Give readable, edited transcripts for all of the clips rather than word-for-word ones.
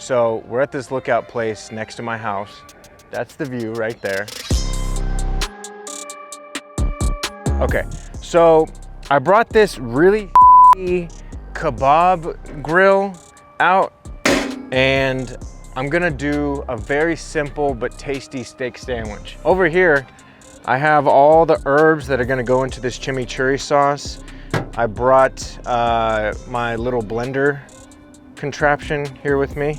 So we're at this lookout place next to my house. That's the view right there. Okay, so I brought this really kebab grill out, and I'm gonna do a very simple but tasty steak sandwich. Over here, I have all the herbs that are gonna go into this chimichurri sauce. I brought my little blender contraption here with me.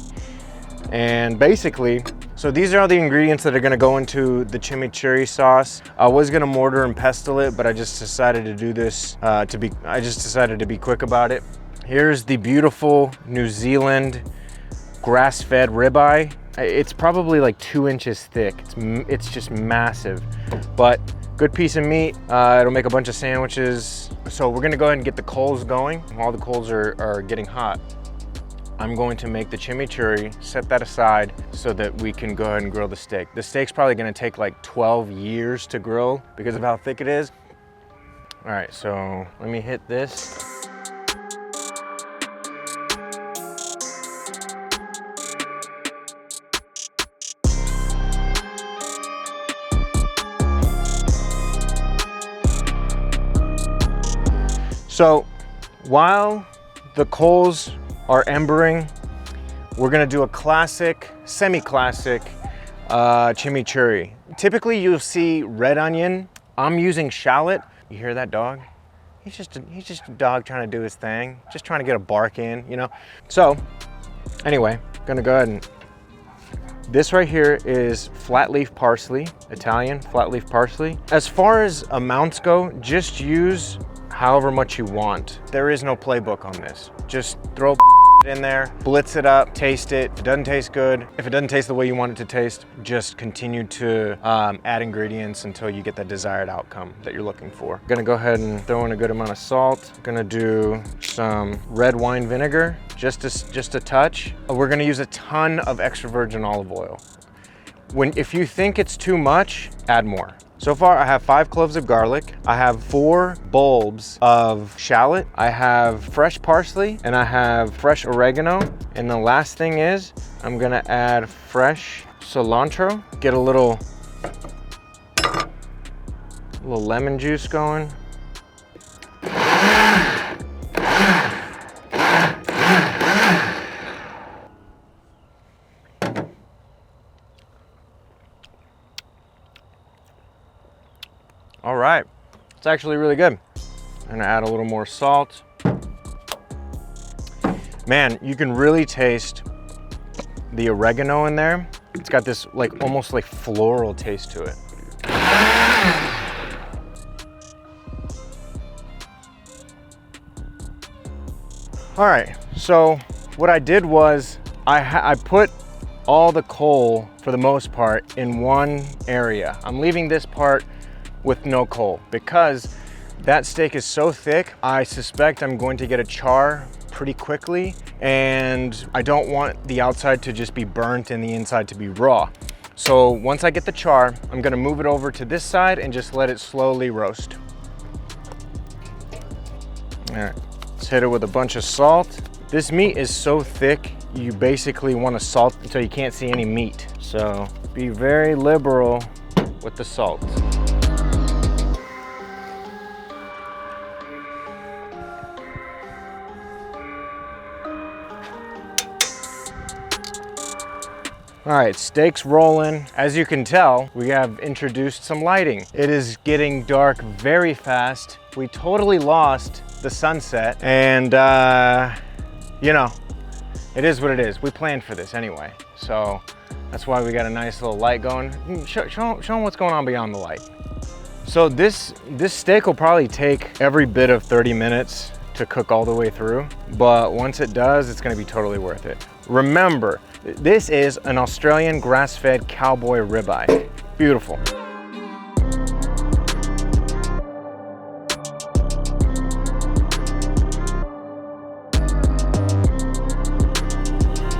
And basically, so these are all the ingredients that are gonna go into the chimichurri sauce. I was gonna mortar and pestle it, but I just decided to do this I just decided to be quick about it. Here's the beautiful New Zealand grass-fed ribeye. It's probably like 2 inches thick. It's just massive, but good piece of meat. It'll make a bunch of sandwiches. So we're gonna go ahead and get the coals going. While the coals are getting hot, I'm going to make the chimichurri, set that aside so that we can go ahead and grill the steak. The steak's probably gonna take like 12 years to grill because of how thick it is. All right, so let me hit this. So while the coals are embering, we're gonna do a classic, semi-classic chimichurri. Typically you'll see red onion. I'm using shallot. You hear that dog? He's just a dog trying to do his thing, just trying to get a bark in, you know? So anyway, gonna go ahead and, this right here is flat leaf parsley, Italian flat leaf parsley. As far as amounts go, just use however much you want. There is no playbook on this. Just throw in there, blitz it up, taste it. If it doesn't taste good, if it doesn't taste the way you want it to taste, just continue to add ingredients until you get that desired outcome that you're looking for. Gonna go ahead and throw in a good amount of salt. Gonna do some red wine vinegar, just a touch. We're gonna use a ton of extra virgin olive oil. If you think it's too much, add more. So far, I have 5 cloves of garlic. I have 4 bulbs of shallot. I have fresh parsley, and I have fresh oregano. And the last thing is, I'm gonna add fresh cilantro. Get a little lemon juice going. All right, it's actually really good. I'm gonna add a little more salt. Man, you can really taste the oregano in there. It's got this like almost like floral taste to it. All right, so what I did was I put all the coal, for the most part, in one area. I'm leaving this part with no coal because that steak is so thick. I suspect I'm going to get a char pretty quickly, and I don't want the outside to just be burnt and the inside to be raw. So once I get the char, I'm gonna move it over to this side and just let it slowly roast. All right, let's hit it with a bunch of salt. This meat is so thick, you basically want to salt until you can't see any meat. So be very liberal with the salt. All right, steak's rolling. As you can tell, we have introduced some lighting. It is getting dark very fast. We totally lost the sunset, and you know, it is what it is. We planned for this anyway, so that's why we got a nice little light going. Show them what's going on beyond the light. So this steak will probably take every bit of 30 minutes to cook all the way through, but once it does, it's gonna be totally worth it. Remember, this is an Australian grass-fed cowboy ribeye. Beautiful.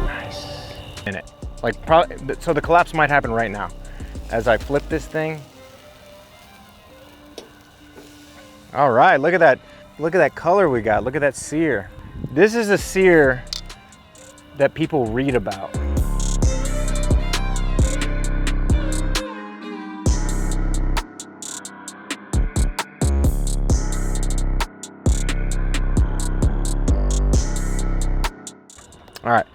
Nice. In it. Like, so the collapse might happen right now. As I flip this thing. All right, look at that. Look at that color we got. Look at that sear. This is a sear that people read about. All right,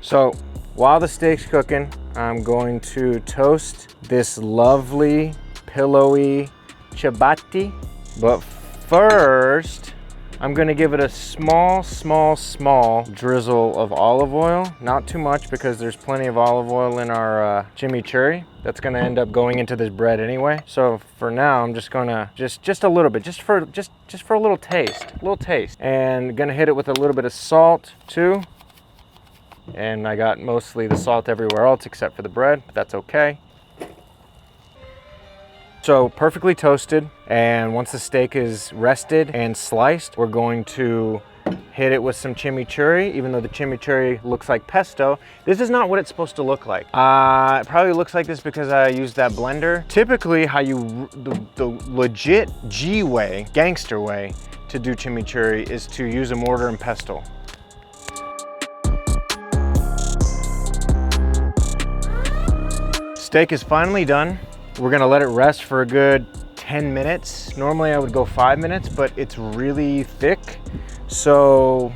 so while the steak's cooking, I'm going to toast this lovely, pillowy ciabatta. But first, I'm gonna give it a small drizzle of olive oil. Not too much because there's plenty of olive oil in our chimichurri. That's gonna end up going into this bread anyway. So for now, I'm just gonna, just a little bit, just for a little taste, And gonna hit it with a little bit of salt too. And I got mostly the salt everywhere else except for the bread, but that's okay. So perfectly toasted, and once the steak is rested and sliced, we're going to hit it with some chimichurri. Even though the chimichurri looks like pesto, this is not what it's supposed to look like. It probably looks like this because I used that blender. Typically, how the legit G way, gangster way to do chimichurri is to use a mortar and pestle. Steak is finally done. We're gonna let it rest for a good 10 minutes. Normally I would go 5 minutes, but it's really thick. So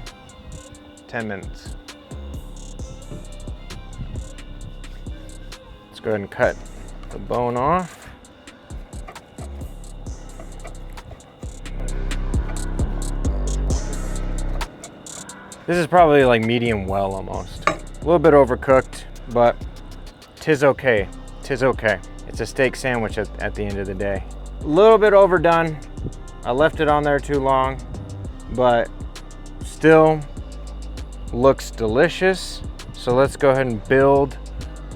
10 minutes. Let's go ahead and cut the bone off. This is probably like medium well almost. A little bit overcooked, but 'tis okay. 'Tis okay. It's a steak sandwich at the end of the day. A little bit overdone. I left it on there too long, but still looks delicious. So let's go ahead and build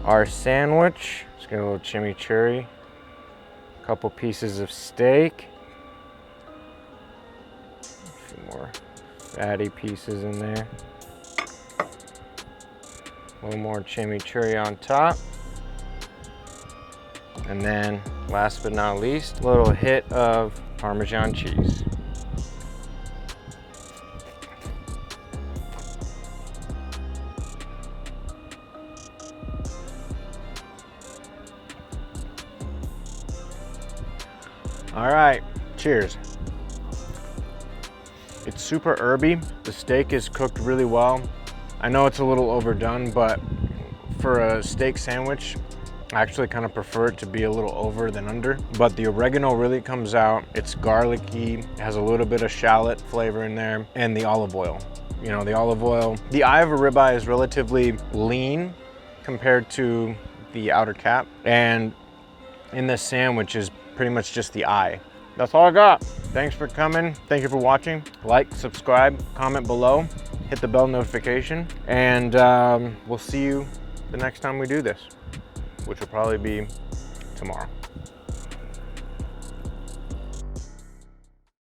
our sandwich. Just get a little chimichurri, a couple pieces of steak, a few more fatty pieces in there, a little more chimichurri on top. And then, last but not least, a little hit of Parmesan cheese. All right, cheers. It's super herby. The steak is cooked really well. I know it's a little overdone, but for a steak sandwich, I actually kind of prefer it to be a little over than under, but the oregano really comes out. It's garlicky, it has a little bit of shallot flavor in there, and the olive oil. You know, the olive oil. The eye of a ribeye is relatively lean compared to the outer cap, and in this sandwich is pretty much just the eye. That's all I got. Thanks for coming. Thank you for watching. Like, subscribe, comment below, hit the bell notification, and we'll see you the next time we do this, which will probably be tomorrow.